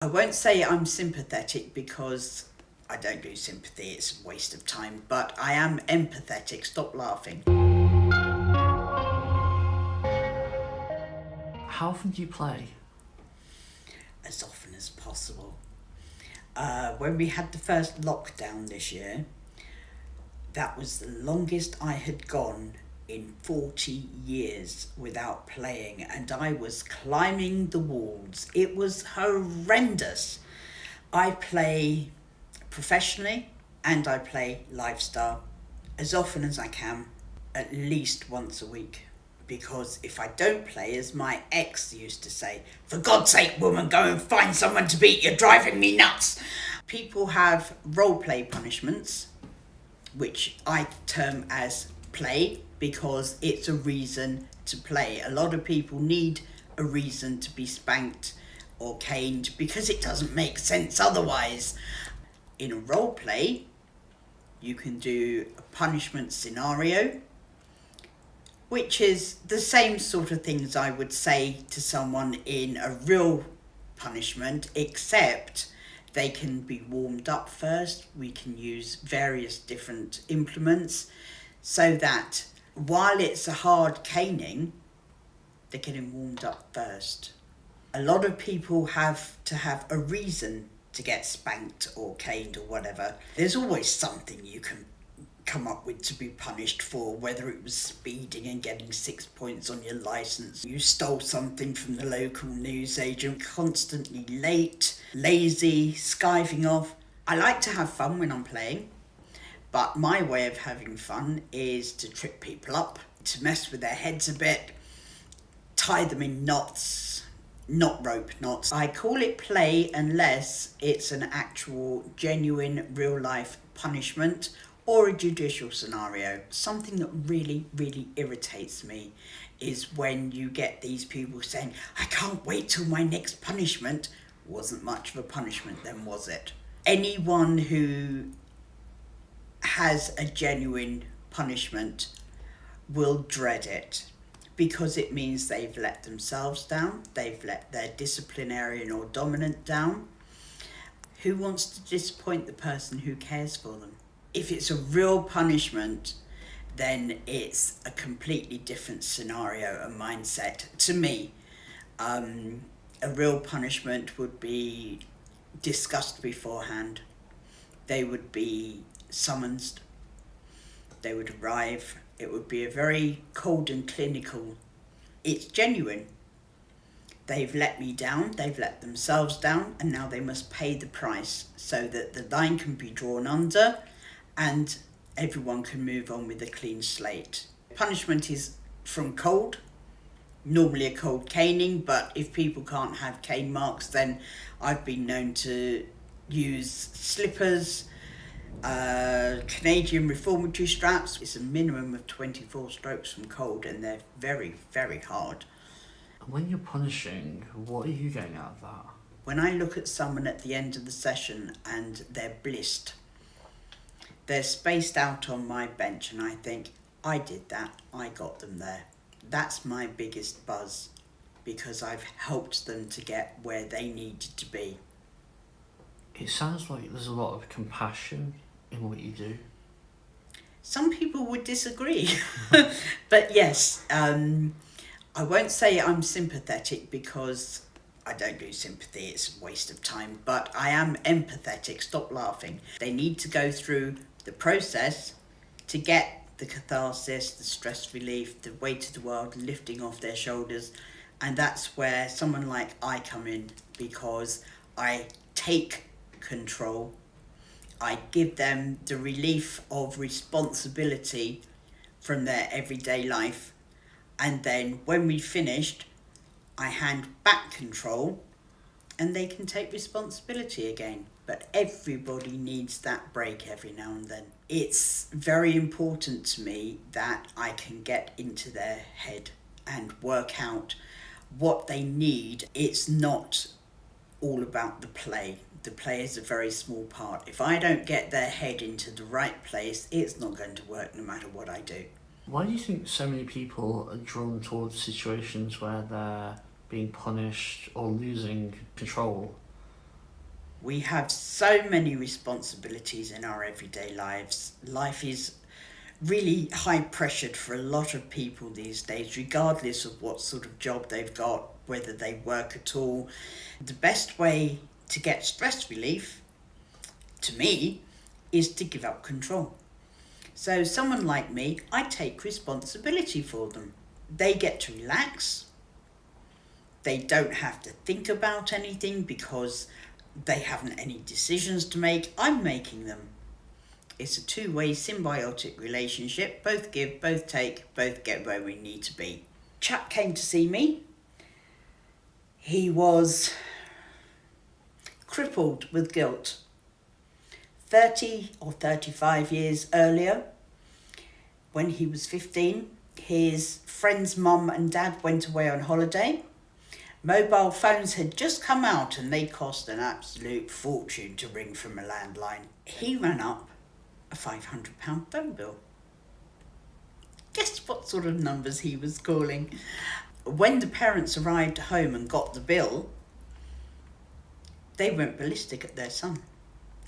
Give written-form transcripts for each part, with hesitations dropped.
I won't say I'm sympathetic because I don't do sympathy, it's a waste of time, but I am empathetic. Stop laughing. How often do you play? As often as possible. When we had the first lockdown this year, that was the longest I had gone in 40 years without playing, and I was climbing the walls. It was horrendous. I play professionally and I play lifestyle as often as I can, at least once a week. Because if I don't play, as my ex used to say, "For God's sake, woman, go and find someone to beat, you're driving me nuts." People have role play punishments, which I term as play, because it's a reason to play. A lot of people need a reason to be spanked or caned because it doesn't make sense otherwise. In a role play, you can do a punishment scenario, which is the same sort of things I would say to someone in a real punishment, except they can be warmed up first. We can use various different implements so that while it's a hard caning, they're getting warmed up first. A lot of people have to have a reason to get spanked or caned or whatever. There's always something you can come up with to be punished for, whether it was speeding and getting 6 points on your license, you stole something from the local newsagent, constantly late, lazy, skiving off. I like to have fun when I'm playing, but my way of having fun is to trip people up, to mess with their heads a bit, tie them in knots, not rope knots. I call it play unless it's an actual, genuine, real life punishment or a judicial scenario. Something that really, really irritates me is when you get these people saying, "I can't wait till my next punishment." Wasn't much of a punishment then, was it? Anyone who has a genuine punishment will dread it, because it means they've let themselves down, they've let their disciplinarian or dominant down. Who wants to disappoint the person who cares for them? If it's a real punishment, then it's a completely different scenario and mindset. To me, a real punishment would be discussed beforehand. They would be summoned, they would arrive. It would be a very cold and clinical. It's genuine. They've let me down, they've let themselves down, and now they must pay the price so that the line can be drawn under and everyone can move on with a clean slate. Punishment is from cold, normally a cold caning, but if people can't have cane marks, then I've been known to use slippers, Canadian reformatory straps. It's a minimum of 24 strokes from cold, and they're very, very hard. When you're punishing, what are you getting out of that? When I look at someone at the end of the session and they're blissed, they're spaced out on my bench, and I think, I did that, I got them there. That's my biggest buzz, because I've helped them to get where they needed to be. It sounds like there's a lot of compassion in what you do. Some people would disagree, but yes, I won't say I'm sympathetic because I don't do sympathy, it's a waste of time, but I am empathetic. Stop laughing. They need to go through the process to get the catharsis, the stress relief, the weight of the world lifting off their shoulders, and that's where someone like I come in, because I take control. I give them the relief of responsibility from their everyday life, and then when we've finished, I hand back control and they can take responsibility again. But everybody needs that break every now and then. It's very important to me that I can get into their head and work out what they need. It's not all about the play. The play is a very small part. If I don't get their head into the right place, it's not going to work no matter what I do. Why do you think so many people are drawn towards situations where they're being punished or losing control? We have so many responsibilities in our everyday lives. Life is really high pressured for a lot of people these days, regardless of what sort of job they've got, whether they work at all. The best way to get stress relief, to me, is to give up control. So someone like me, I take responsibility for them. They get to relax. They don't have to think about anything because they haven't any decisions to make. I'm making them. It's a two-way symbiotic relationship. Both give, both take, both get where we need to be. Chap came to see me. He was crippled with guilt. 30 or 35 years earlier, when he was 15, his friend's mum and dad went away on holiday. Mobile phones had just come out and they cost an absolute fortune to ring from a landline. He ran up a £500 phone bill. Guess what sort of numbers he was calling? When the parents arrived home and got the bill, they went ballistic at their son.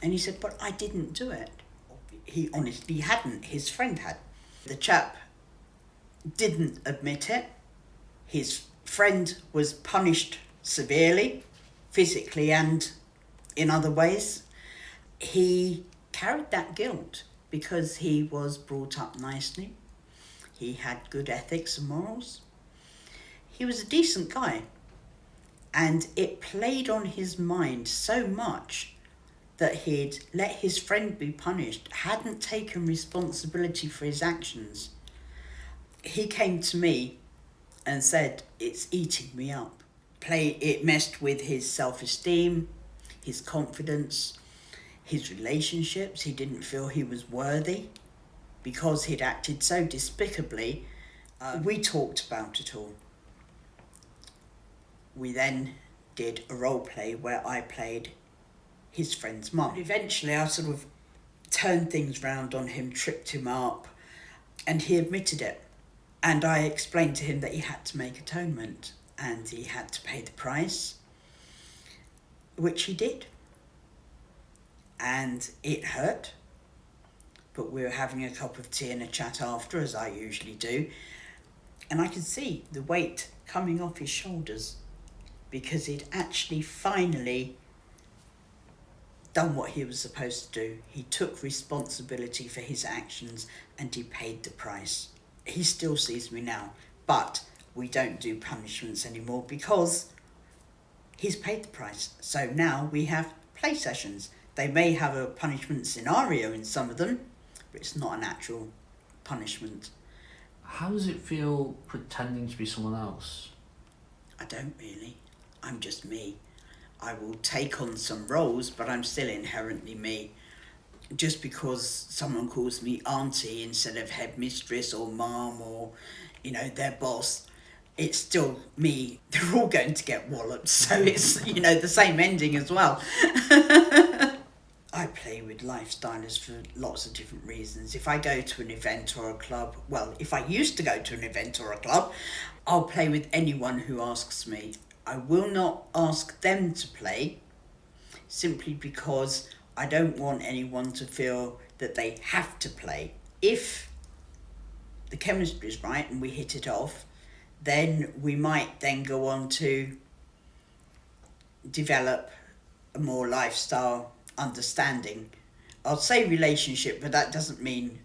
And he said, but I didn't do it. He honestly hadn't. His friend had. The chap didn't admit it. His friend was punished severely, physically and in other ways. He carried that guilt because he was brought up nicely. He had good ethics and morals. He was a decent guy. And it played on his mind so much that he'd let his friend be punished, hadn't taken responsibility for his actions. He came to me and said, it's eating me up. It messed with his self-esteem, his confidence, his relationships. He didn't feel he was worthy because he'd acted so despicably. We talked about it all. We then did a role play where I played his friend's mum. Eventually I sort of turned things round on him, tripped him up, and he admitted it. And I explained to him that he had to make atonement and he had to pay the price, which he did. And it hurt, but we were having a cup of tea and a chat after, as I usually do, and I could see the weight coming off his shoulders because he'd actually finally done what he was supposed to do. He took responsibility for his actions and he paid the price. He still sees me now, but we don't do punishments anymore because he's paid the price. So now we have play sessions. They may have a punishment scenario in some of them, but it's not an actual punishment. How does it feel pretending to be someone else? I don't really. I'm just me. I will take on some roles, but I'm still inherently me. Just because someone calls me auntie instead of headmistress or mum or, their boss, it's still me. They're all going to get walloped, so it's, the same ending as well. I play with lifestylers for lots of different reasons. If I go to an event or a club, if I used to go to an event or a club, I'll play with anyone who asks me. I will not ask them to play simply because I don't want anyone to feel that they have to play. If the chemistry is right and we hit it off, then we might then go on to develop a more lifestyle understanding. I'll say relationship, but that doesn't mean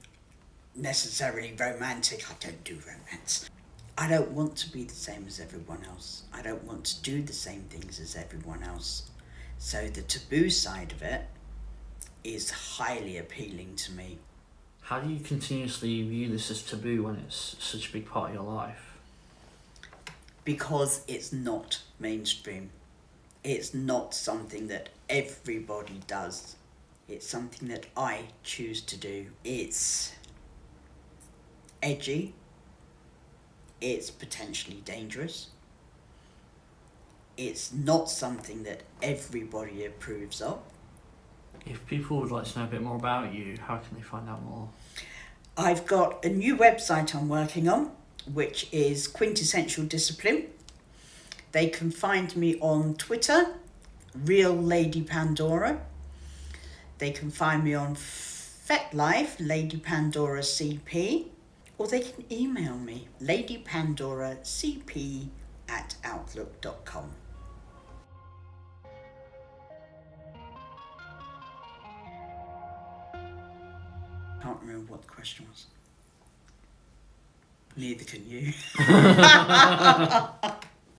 necessarily romantic. I don't do romance. I don't want to be the same as everyone else. I don't want to do the same things as everyone else. So the taboo side of it is highly appealing to me. How do you continuously view this as taboo when it's such a big part of your life? Because it's not mainstream. It's not something that everybody does. It's something that I choose to do. It's edgy. It's potentially dangerous. It's not something that everybody approves of. If people would like to know a bit more about you, how can they find out more? I've got a new website I'm working on, which is Quintessential Discipline. They can find me on Twitter Real Lady Pandora. They can find me on FetLife, Lady Pandora CP, or they can email me, ladypandoracp@outlook.com. Can't remember what the question was. Neither can you.